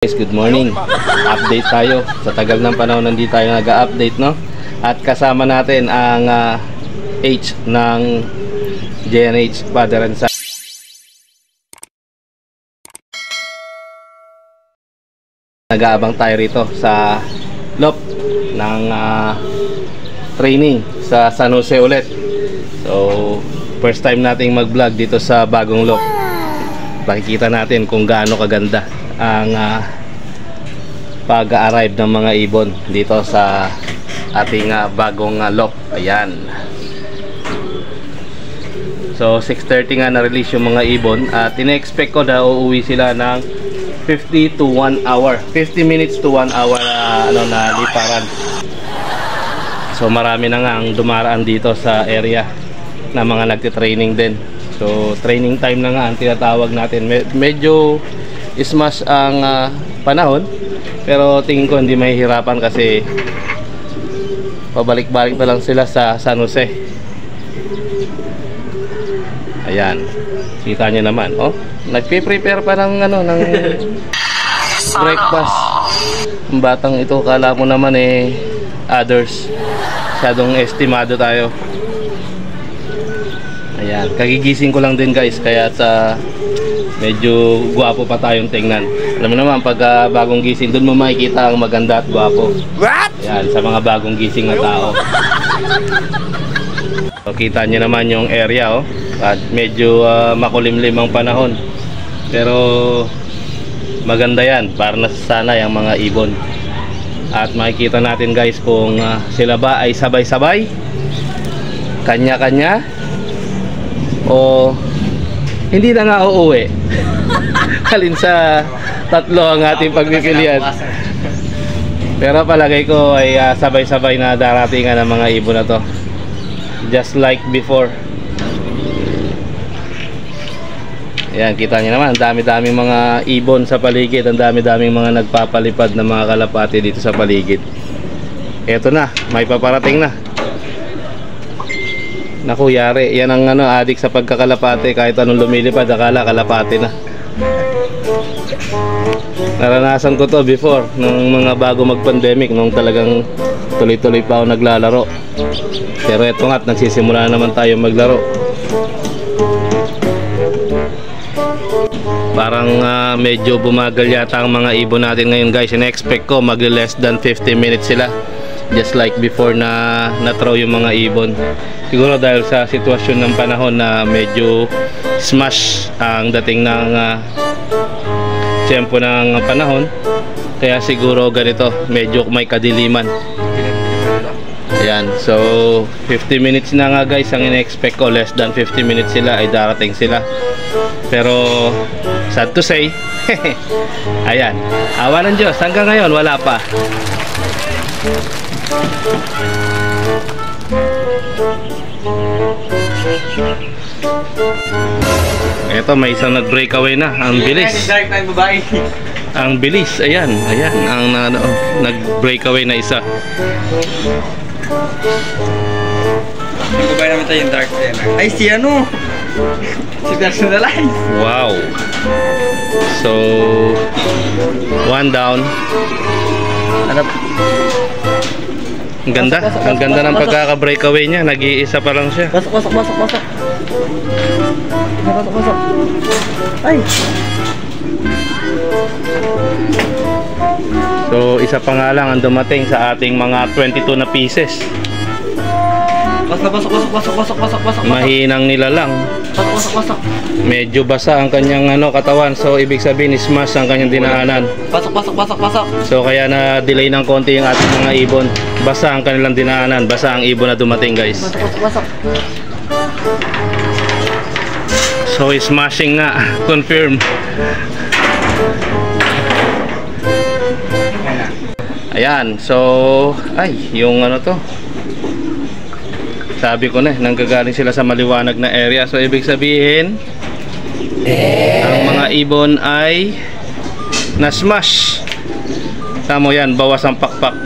Guys, good morning. Update tayo. Sa tagal ng panahon hindi tayo nag-update, no? At kasama natin ang H ng JNH Father and Son. Nag-aabang tayo rito sa LOP ng training sa San Jose ulit. So, first time nating mag-vlog dito sa bagong LOP. Pakikita natin kung gaano kaganda ang pag-arrive ng mga ibon dito sa ating bagong LOP. Ayan. So 6:30 nga na-release yung mga ibon at ina-expect ko na uuwi sila ng 50 to 1 hour. 50 minutes to 1 hour na liparan. So marami na nga ang dumaraan dito sa area na mga nagtitraining din. So training time na nga ang tinatawag natin. Medyo smash ang panahon, pero tingin ko hindi mahihirapan kasi pabalik-balik na lang sila sa San Jose. Ayan, kita nyo naman, oh, nagpe-prepare pa ng ng breakfast. Ang batang ito, kala mo naman others, masyadong estimado tayo. Ayan, kagigising ko lang din guys, kaya sa medyo guwapo pa tayong tingnan. Alam mo naman, pag bagong gising, doon mo makikita ang maganda at guwapo. What? Yan, sa mga bagong gising na tao. So, kita nyo naman yung area, oh. At medyo makulimlim ang panahon. Pero maganda yan, para nasasanay ang mga ibon. At makikita natin guys kung sila ba ay sabay-sabay, kanya-kanya, o hindi na nga uuwi. Alin sa tatlo ang ating pagpipilian. Pero palagay ko ay sabay-sabay na daratingan ng mga ibon na to, just like before. Ayan, kita nyo naman, dami-daming mga ibon sa paligid. Ang dami-daming mga nagpapalipad na mga kalapati dito sa paligid. Eto na, may paparating na. Naku, yari. Yan ang adik sa pagkakalapate. Kahit anong lumilipad, akala kalapate na. Naranasan ko to before, nung mga bago mag-pandemic, nung talagang tuloy-tuloy pa ako naglalaro. Pero eto nga't nagsisimula naman tayo maglaro. Parang medyo bumagal yata ang mga ibon natin ngayon guys. In-expect ko magle-less than 50 minutes sila, just like before na na-throw yung mga ibon. Siguro dahil sa sitwasyon ng panahon na medyo smash ang dating ng tempo ng panahon, kaya siguro ganito, medyo may kadiliman. Ayan, so 50 minutes na nga guys ang ina-expect ko. Less than 50 minutes sila ay darating sila. Pero sad to say, ayan, awa ng Diyos, hanggang ngayon wala pa. Ito, may isang nag-breakaway na. Ang bilis. Ang bilis. Ayan, ayan ang nag-breakaway na isa. Nagkabay naman tayo yung dark center. Ay, si si personalize. Wow. So, one down. Ang ganda. Ang ganda ng pagkaka-breakaway niya. Nag-iisa pa lang siya. Pasok. Ay. So, isa pa nga lang ang dumating sa ating mga 22 na pieces. Pasok. Mahinang nilalang. Pasok. Medyo basa ang kanyang katawan. So, ibig sabihin smash ang kanyang dinaanan. Pasok. So, kaya na-delay ng konti yung ating mga ibon. Basa ang kanilang dinaanan. Basa ang ibon na dumating guys. Pasok. So, smashing nga. Confirm. Ayan. So, ay, yung to, sabi ko na, nanggagaling sila sa maliwanag na area. So, ibig sabihin, ang mga ibon ay na-smash. Tamo yan, bawas ang pakpak.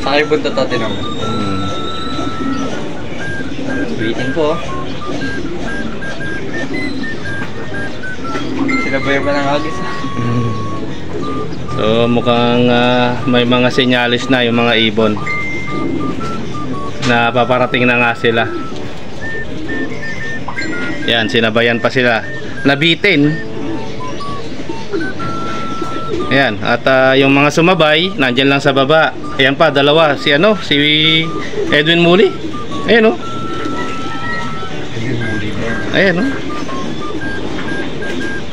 Saka yung punta to, tinong. Waiting po. Sinabayan pa ng agis. So mukhang may mga senyalis na yung mga ibon na paparating na nga sila. Yan, sinabayan pa sila. Nabitin. Ayan, at yung mga sumabay nandyan lang sa baba. Ayan pa, dalawa. Si Edwin Muli. Ayan o. Ayan o.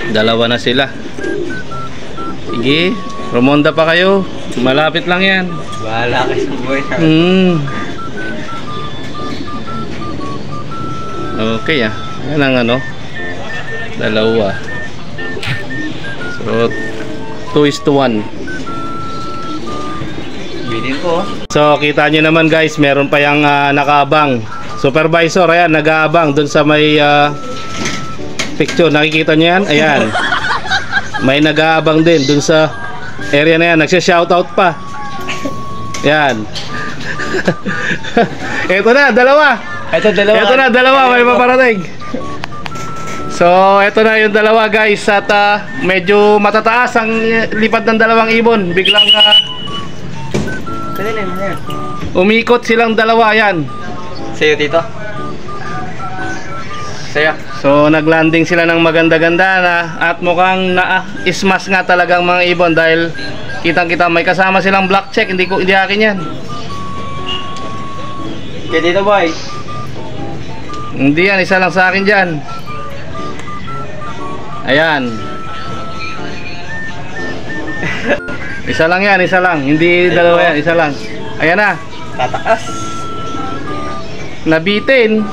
Dalawa na sila. Sige, rumonda pa kayo. Malapit lang yan. Bahala ka sa boy. Okay yan ang dalawa. So 2:1. Bilhin ko. So kita nyo naman guys, meron pa yung nakaabang. Supervisor, ayan, nag-aabang dun sa may picture. Nakikita nyo yan? Ayan. May nag-aabang din dun sa area na yan. Nagsya-shoutout pa. Ayan. Ito na, dalawa. Ito na, dalawa. May paparating. So, ito na yung dalawa guys. At medyo matataas ang lipad ng dalawang ibon. Biglang umikot silang dalawa. Ayan. Sa'yo, Tito. Sa'yo. So naglanding sila ng maganda-ganda na at mukhang na-smash nga talagang mga ibon dahil kitang-kita may kasama silang black check. Hindi akin yan. Kaya dito boy. Hindi yan, isa lang sa akin dyan. Ayan. Isa lang yan, isa lang. Hindi dalawa yan, isa lang. Ayan na. Tataas. Nabitin.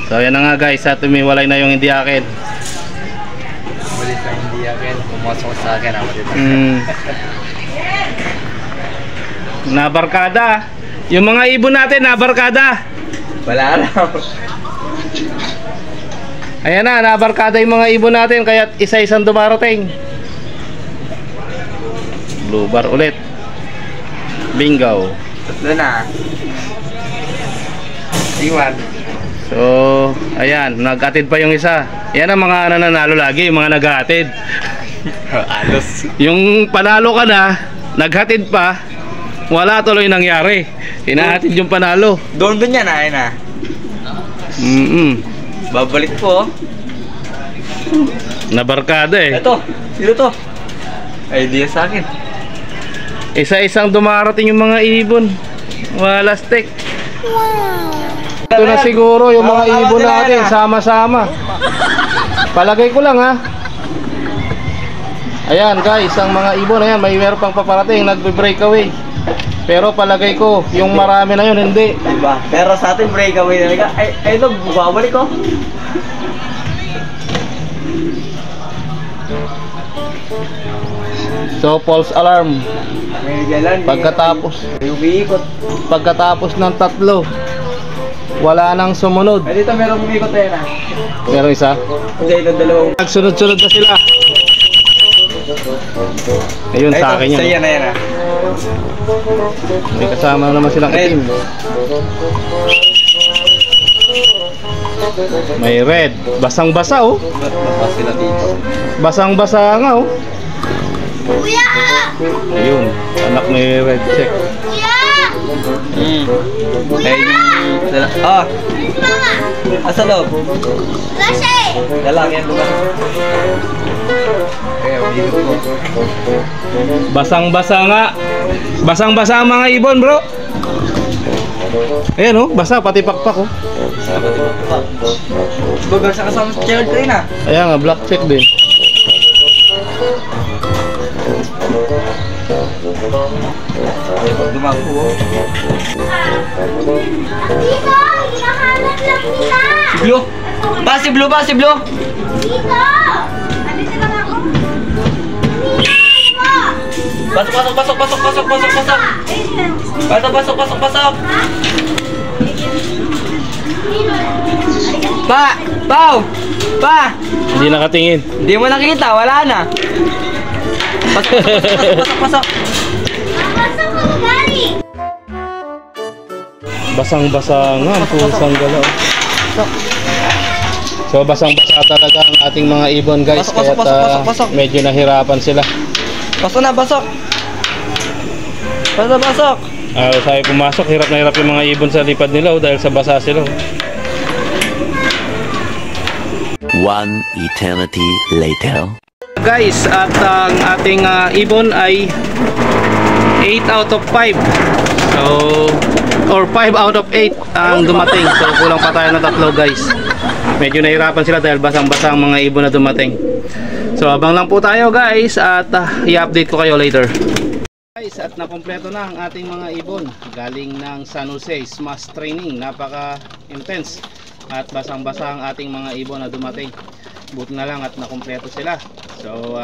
So ayan na nga guys, at tumiwalay na yung hindi akin. Umalis na hindi akin. Pumasok sa akin. Nabarkada. Yung mga ibon natin nabarkada. Wala lang. Ayan na, nabarkada yung mga ibon natin. Kaya isa-isang dumarating. Blue bar ulit. Bingo. Tatlo na. Iwan. So, ayan, nag-atid pa yung isa. Yan ang mga nananalo lagi, yung mga nag-atid. Alos. Yung panalo ka na, naghatid pa, wala tuloy nangyari. Hinahatid yung panalo. Doon yan, ayun na. Babalik po. Nabarkada eh. Ito, sino to? Idea sa akin. Isa-isang dumarating yung mga ibon. Wala stick. Ito na siguro yung mga ibon natin, sama-sama. Palagay ko lang ha. Ayan guys, ang mga ibon, ayan, may meron pang paparating, nagbe-breakaway. Pero palagay ko, yung marami na yun, hindi. Diba? Pero sa atin breakaway talaga. Ay, ito, babalik ko. So, false alarm. May galan. Pagkatapos ng tatlo, wala nang sumunod. Ay, dito meron umikot na yan ha. Meron isa? Hindi, ito dalawang. Nagsunod-sunod na sila. Ayun, Ay, sa akin yun. Sa'yo na yan ha. May kasama naman silang itim. May red. Basang-basa oh. Basta sila dito. Basang-basa nga oh. Kuya! Ayun, anak ni red check. Kuya! Ay, ah! Mama! Asa loob? Wala siya eh! Lalaki yan bukas. Kaya, dito po. Basang-basa nga. Basang-basa ang mga ibon bro. Ayan oh, basa pati pakpak oh. Bagal sa kasama sa child ko yun ha. Ayan nga, black check din. Dumago oh. Dito! Hinahanap lang kita! Si Blue! Si Blue! Dito! Andito lang ako. Pasok! Pasok! Pa! Pau! Pa! Hindi nakatingin. Hindi mo nakita, wala na. Pasok! Pasok ko galing! Basang-basa nga, ang pusang galaw. So So basang-basa talaga ang ating mga ibon guys. Pasok, pasok. Medyo nahirapan sila. Pasok na, pasok. Pasok. Sabi pumasok, hirap na hirap yung mga ibon sa lipad nila dahil sa basa sila. One eternity later. Guys, at ang ating ibon ay 8 out of 5. So, or 5 out of 8 ang dumating. So, kulang pa tayo ng 3 guys. Medyo nahirapan sila dahil basang-basa ang mga ibon na dumating. So, abang lang po tayo guys at i-update ko kayo later. Guys, at nakompleto na ang ating mga ibon. Galing ng San Jose Smash Training. Napaka-intense. At basang-basa ang ating mga ibon na dumating. Buti na lang at nakompleto sila. So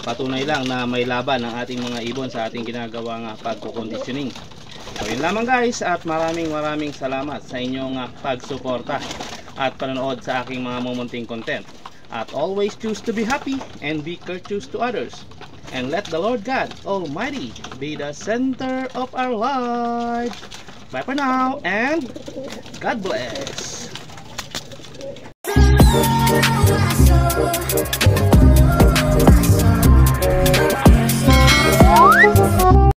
patunay lang na may laban ang ating mga ibon sa ating ginagawang pagko-conditioning. So yun lamang guys, at maraming salamat sa inyong pagsuporta at panonood sa aking mga mumunting content. At always choose to be happy and be courteous to others. And let the Lord God Almighty be the center of our life. Bye for now and God bless.